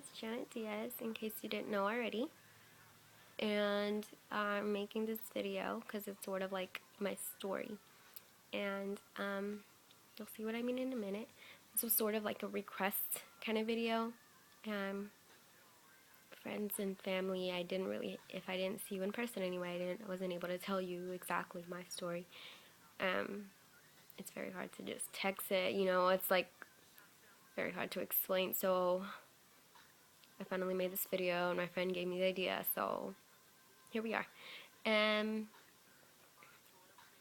it's Janet Diaz, in case you didn't know already. And I'm making this video because it's sort of like my story. And you'll see what I mean in a minute. This was sort of like a request kind of video. Friends and family, if I didn't see you in person anyway, I wasn't able to tell you exactly my story. It's very hard to just text it, it's like very hard to explain. So I finally made this video, and my friend gave me the idea, so here we are. I'm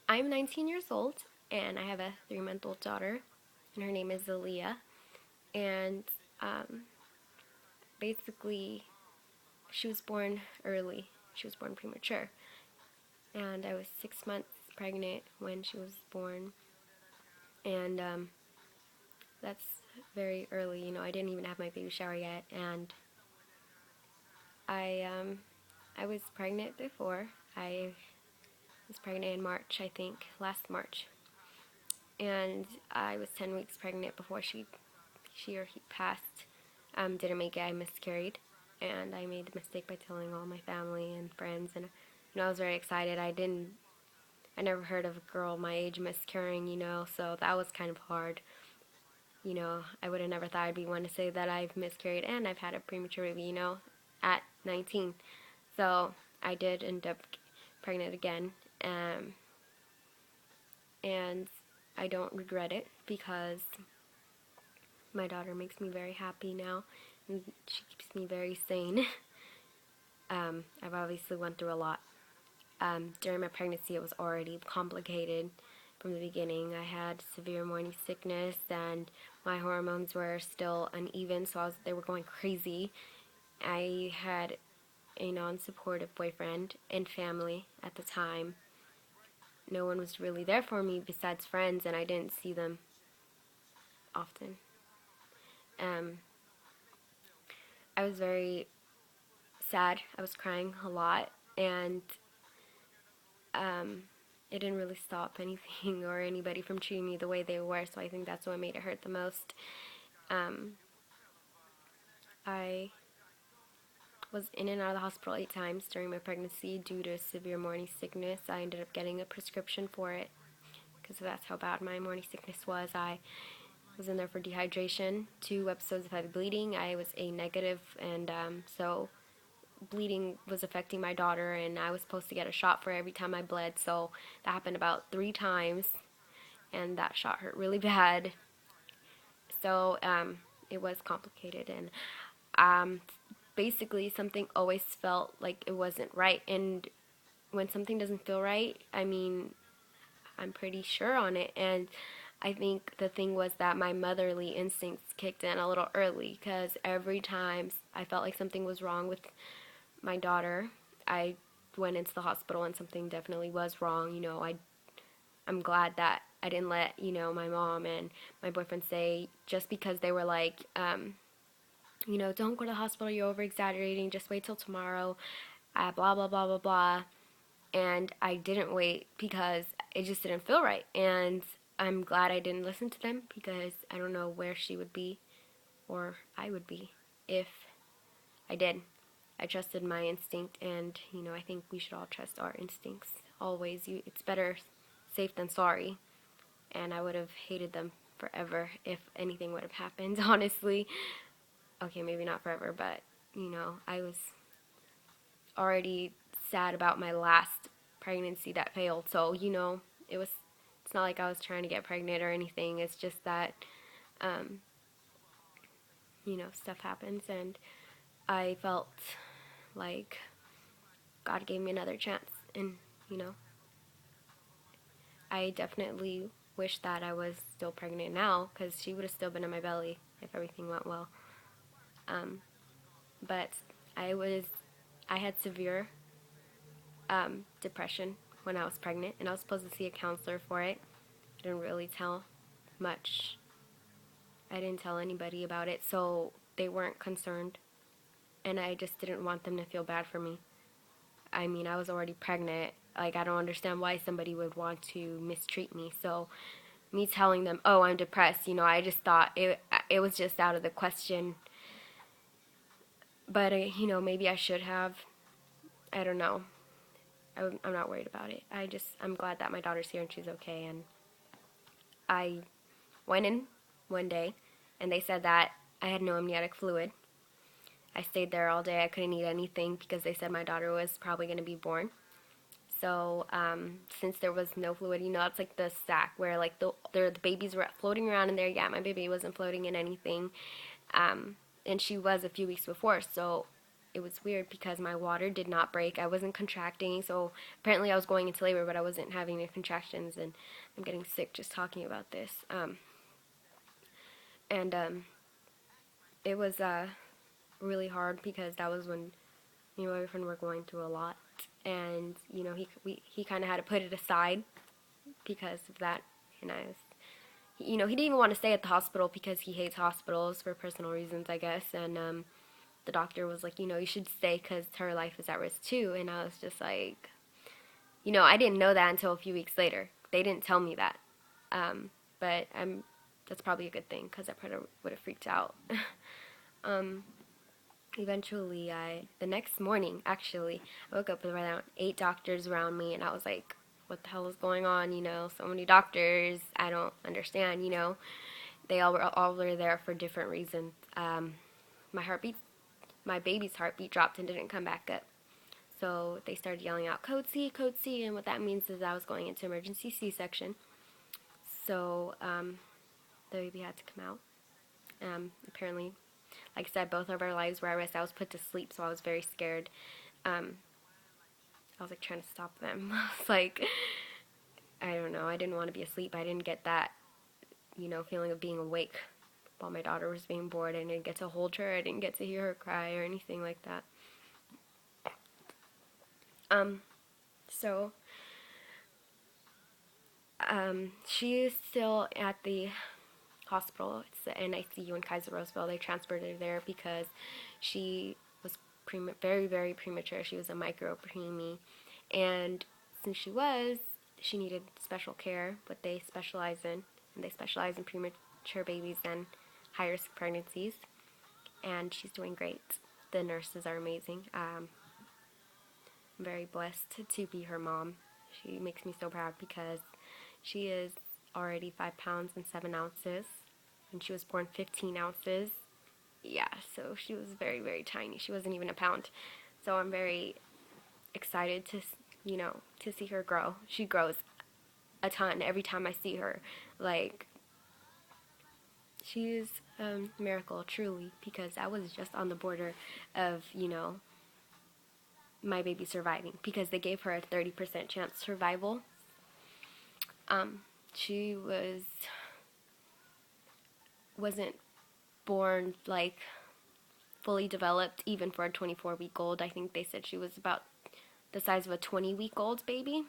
19 years old, and I have a 3-month-old daughter, and her name is Aaliyah. And basically, she was born early. She was born premature, and I was 6 months pregnant when she was born, and that's very early. I didn't even have my baby shower yet, and I was pregnant before. I was pregnant in March, I think, last March. And I was 10 weeks pregnant before she or he passed. Didn't make it. I miscarried. And I made the mistake by telling all my family and friends. And, I was very excited. I never heard of a girl my age miscarrying, so that was kind of hard. I would have never thought I'd be one to say that I've miscarried and I've had a premature baby, at 19. So I did end up pregnant again. And I don't regret it because my daughter makes me very happy now, and she keeps me very sane. I've obviously went through a lot. During my pregnancy, it was already complicated from the beginning. I had severe morning sickness, and my hormones were still uneven, so they were going crazy. I had a non-supportive boyfriend and family at the time. No one was really there for me besides friends, and I didn't see them often. I was very sad. I was crying a lot, and it didn't really stop anything or anybody from treating me the way they were, so I think that's what made it hurt the most. I was in and out of the hospital 8 times during my pregnancy due to severe morning sickness. I ended up getting a prescription for it because that's how bad my morning sickness was. I was in there for dehydration, 2 episodes of heavy bleeding. I was A negative, and so bleeding was affecting my daughter, and I was supposed to get a shot for every time I bled, so that happened about 3 times, and that shot hurt really bad. So it was complicated, and basically something always felt like it wasn't right. And when something doesn't feel right, I'm pretty sure on it. And I think the thing was that my motherly instincts kicked in a little early, because every time I felt like something was wrong with my daughter, I went into the hospital and something definitely was wrong. I'm glad that I didn't let, my mom and my boyfriend say, just because they were like, don't go to the hospital, you're over-exaggerating, just wait till tomorrow, blah, blah, blah, blah, blah. And I didn't wait because it just didn't feel right. And I'm glad I didn't listen to them, because I don't know where she would be, or I would be, if I did. I trusted my instinct, and, I think we should all trust our instincts always. It's better safe than sorry. And I would have hated them forever if anything would have happened, honestly. Okay, maybe not forever, but, I was already sad about my last pregnancy that failed. So, it's not like I was trying to get pregnant or anything. It's just that, stuff happens, and I felt like God gave me another chance. And, I definitely wish that I was still pregnant now, because she would have still been in my belly if everything went well. But I had severe depression when I was pregnant, and I was supposed to see a counselor for it. I didn't really tell much. I didn't tell anybody about it, so they weren't concerned, and I just didn't want them to feel bad for me. I was already pregnant. Like, I don't understand why somebody would want to mistreat me. So me telling them, oh, I'm depressed, I just thought it was just out of the question. But, maybe I should have. I don't know. I'm not worried about it. I'm glad that my daughter's here and she's okay. And I went in one day and they said that I had no amniotic fluid. I stayed there all day. I couldn't eat anything because they said my daughter was probably going to be born. So, since there was no fluid, it's like the sack where like the babies were floating around in there. Yeah, my baby wasn't floating in anything. And she was a few weeks before. So it was weird because my water did not break. I wasn't contracting. So apparently I was going into labor, but I wasn't having any contractions. And I'm getting sick just talking about this. And it was really hard because that was when my boyfriend were going through a lot, and he kind of had to put it aside because of that. And he didn't even want to stay at the hospital because he hates hospitals for personal reasons, I guess. And the doctor was like, you should stay because her life is at risk too. And I was just like, I didn't know that until a few weeks later. They didn't tell me that, but that's probably a good thing because I probably would have freaked out. Eventually, the next morning, actually, I woke up with around 8 doctors around me, and I was like, what the hell is going on? So many doctors. I don't understand. They all were there for different reasons. My baby's heartbeat dropped and didn't come back up. So they started yelling out, Code C, and what that means is I was going into emergency C-section. So the baby had to come out. Apparently, like I said, both of our lives were at risk. I was put to sleep, so I was very scared. I was like trying to stop them. I was like, I don't know. I didn't want to be asleep. I didn't get that, feeling of being awake while my daughter was being born. I didn't get to hold her. I didn't get to hear her cry or anything like that. So she is still at the hospital. It's the NICU in Kaiser Roseville. They transferred her there because she was very, very premature. She was a micro preemie, and since she needed special care, what they specialize in, and they specialize in premature babies and high-risk pregnancies, and she's doing great. The nurses are amazing. I'm very blessed to be her mom. She makes me so proud because she is already 5 pounds and 7 ounces. And she was born 15 ounces. Yeah, so she was very, very tiny. She wasn't even a pound. So I'm very excited to see her grow. She grows a ton every time I see her. Like, she is a miracle, truly, because I was just on the border of, my baby surviving because they gave her a 30% chance survival. She wasn't born like fully developed even for a 24-week-old. I think they said she was about the size of a 20-week-old baby.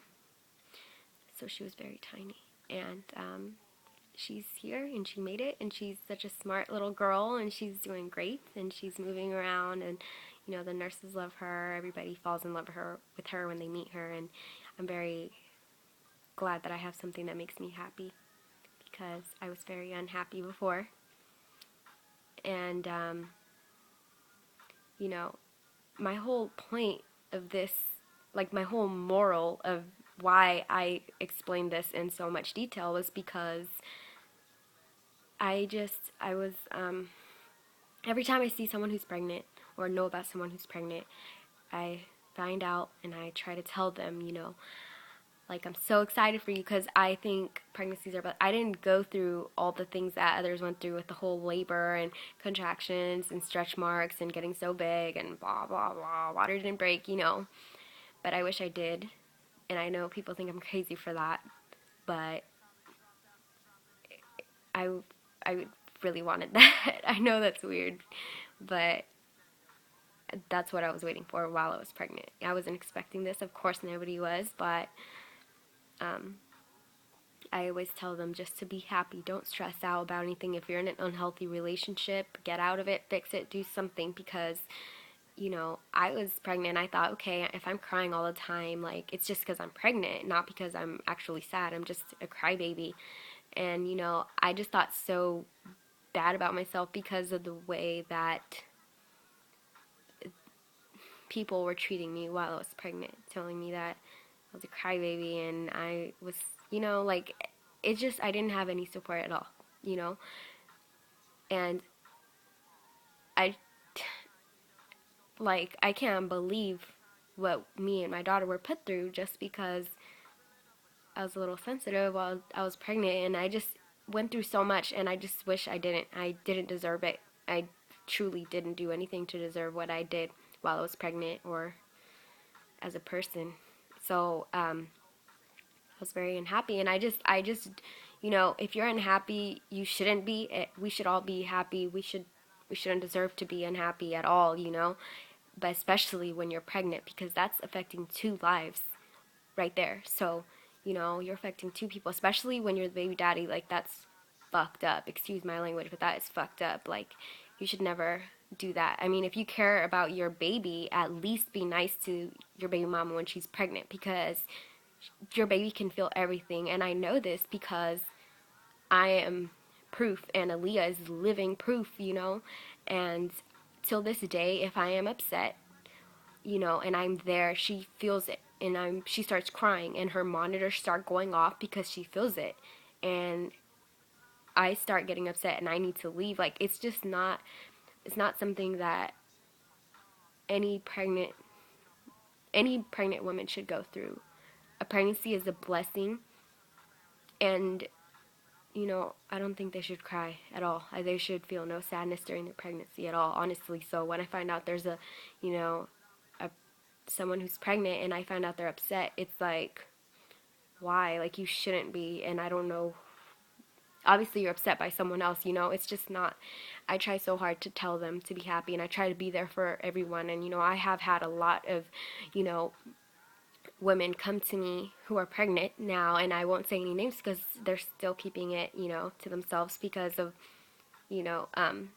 So she was very tiny. And she's here and she made it, and she's such a smart little girl, and she's doing great, and she's moving around, and the nurses love her. Everybody falls in love with her when they meet her, and I'm very glad that I have something that makes me happy because I was very unhappy before. And my whole point of this, like my whole moral of why I explained this in so much detail was because I was every time I see someone who's pregnant or know about someone who's pregnant, I find out and I try to tell them, like, I'm so excited for you because I think pregnancies are, but I didn't go through all the things that others went through with the whole labor and contractions and stretch marks and getting so big and blah, blah, blah, water didn't break, but I wish I did. And I know people think I'm crazy for that, but I really wanted that. I know that's weird, but that's what I was waiting for while I was pregnant. I wasn't expecting this. Of course, nobody was, but I always tell them just to be happy. Don't stress out about anything. If you're in an unhealthy relationship, get out of it, fix it, do something, because I was pregnant. I thought, okay, if I'm crying all the time, like, it's just because I'm pregnant, not because I'm actually sad. I'm just a crybaby. And, I just thought so bad about myself because of the way that people were treating me while I was pregnant, telling me that I was a crybaby and I was, like, it just, I didn't have any support at all, you know? And I, like, I can't believe what me and my daughter were put through just because I was a little sensitive while I was pregnant, and I just went through so much, and I just wish I didn't. I didn't deserve it. I truly didn't do anything to deserve what I did while I was pregnant or as a person. So, I was very unhappy, and if you're unhappy, you shouldn't be. We should all be happy. We shouldn't deserve to be unhappy at all. But especially when you're pregnant, because that's affecting two lives right there. So, you're affecting two people, especially when you're the baby daddy. Like, that's fucked up. Excuse my language, but that is fucked up. Like, you should never do that. I mean, if you care about your baby, at least be nice to your baby mama when she's pregnant, because your baby can feel everything. And I know this because I am proof, and Aaliyah is living proof. And till this day, if I am upset, and I'm there, she feels it, and she starts crying, and her monitors start going off because she feels it, and I start getting upset, and I need to leave. Like, it's not something that any pregnant woman should go through. A pregnancy is a blessing, and I don't think they should cry at all. They should feel no sadness during their pregnancy at all, honestly. So when I find out there's a someone who's pregnant and I find out they're upset, it's like, why? Like, you shouldn't be. And I don't know. Obviously, you're upset by someone else. It's just not. I try so hard to tell them to be happy, and I try to be there for everyone. And I have had a lot of, you know, women come to me who are pregnant now, and I won't say any names because they're still keeping it, to themselves because of, you know, um,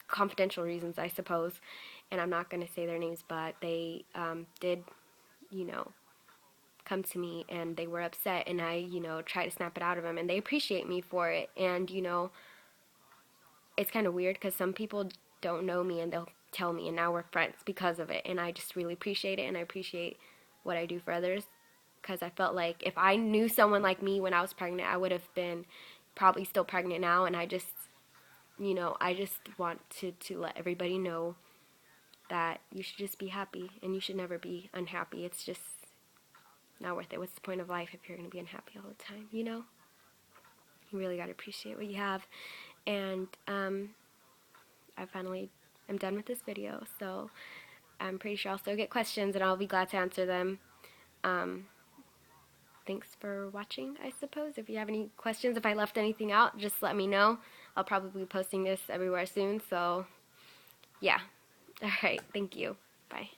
confidential reasons, I suppose. And I'm not going to say their names, but they did, you know, come to me and they were upset, and I, try to snap it out of them, and they appreciate me for it. And, it's kind of weird because some people don't know me and they'll tell me, and now we're friends because of it. And I just really appreciate it, and I appreciate what I do for others, because I felt like if I knew someone like me when I was pregnant, I would have been probably still pregnant now. And I just, I just want to let everybody know that you should just be happy, and you should never be unhappy. It's just not worth it. What's the point of life if you're going to be unhappy all the time? You really got to appreciate what you have. And I finally am done with this video, so I'm pretty sure I'll still get questions, and I'll be glad to answer them. Thanks for watching, I suppose. If you have any questions, if I left anything out, just let me know. I'll probably be posting this everywhere soon, so yeah. Alright, thank you. Bye.